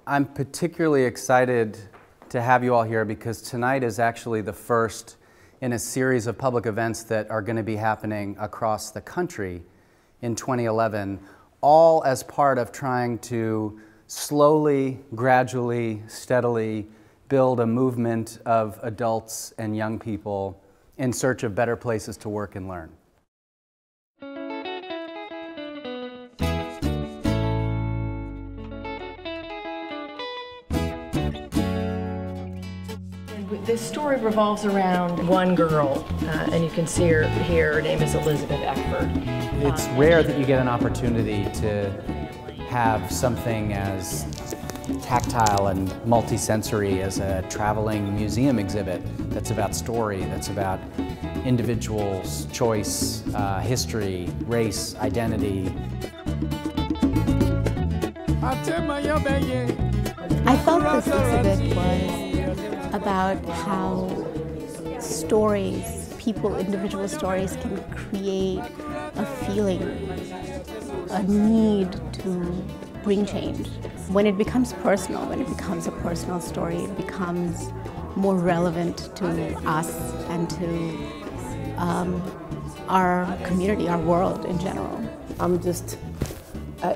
I'm particularly excited to have you all here because tonight is actually the first in a series of public events that are going to be happening across the country in 2011, all as part of trying to slowly, gradually, steadily build a movement of adults and young people in search of better places to work and learn. This story revolves around one girl, and you can see her here. Her name is Elizabeth Eckford. It's rare that you get an opportunity to have something as tactile and multisensory as a traveling museum exhibit that's about story, that's about individuals, choice, history, race, identity. I felt this exhibit was about how stories, individual stories can create a feeling, a need to bring change. When it becomes personal, when it becomes a personal story, it becomes more relevant to us and to our community, our world in general. I'm just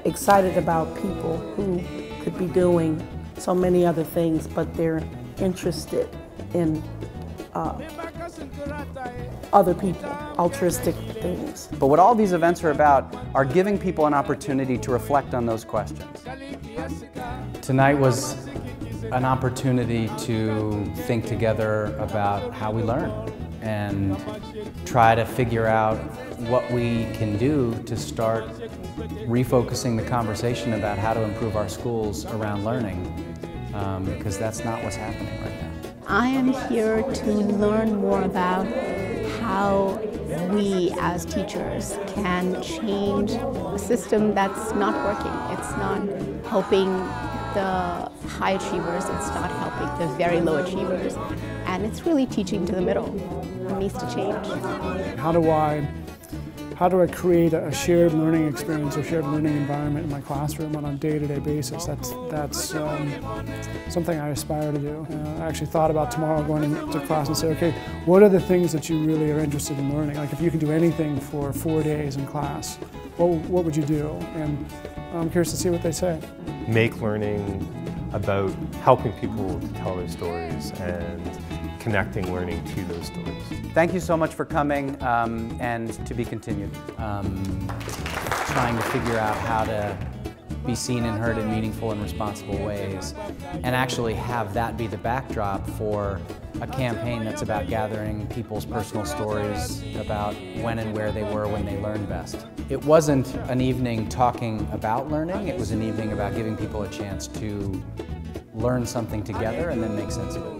excited about people who could be doing so many other things, but they're interested in other people, altruistic things. But what all these events are about are giving people an opportunity to reflect on those questions. Tonight was an opportunity to think together about how we learn and try to figure out what we can do to start refocusing the conversation about how to improve our schools around learning, because that's not what's happening right now. I am here to learn more about how we as teachers can change a system that's not working. It's not helping the high achievers, it's not helping the very low achievers, and it's really teaching to the middle. It needs to change. How do I create a shared learning experience, a shared learning environment in my classroom on a day-to-day basis? That's something I aspire to do. I actually thought about tomorrow going to class and say, okay, what are the things that you really are interested in learning? Like if you could do anything for 4 days in class, what would you do? And I'm curious to see what they say. Make learning about helping people to tell their stories and connecting learning to those stories. Thank you so much for coming, and to be continued. Trying to figure out how to be seen and heard in meaningful and responsible ways, and actually have that be the backdrop for a campaign that's about gathering people's personal stories about when and where they were when they learned best. It wasn't an evening talking about learning, it was an evening about giving people a chance to learn something together and then make sense of it.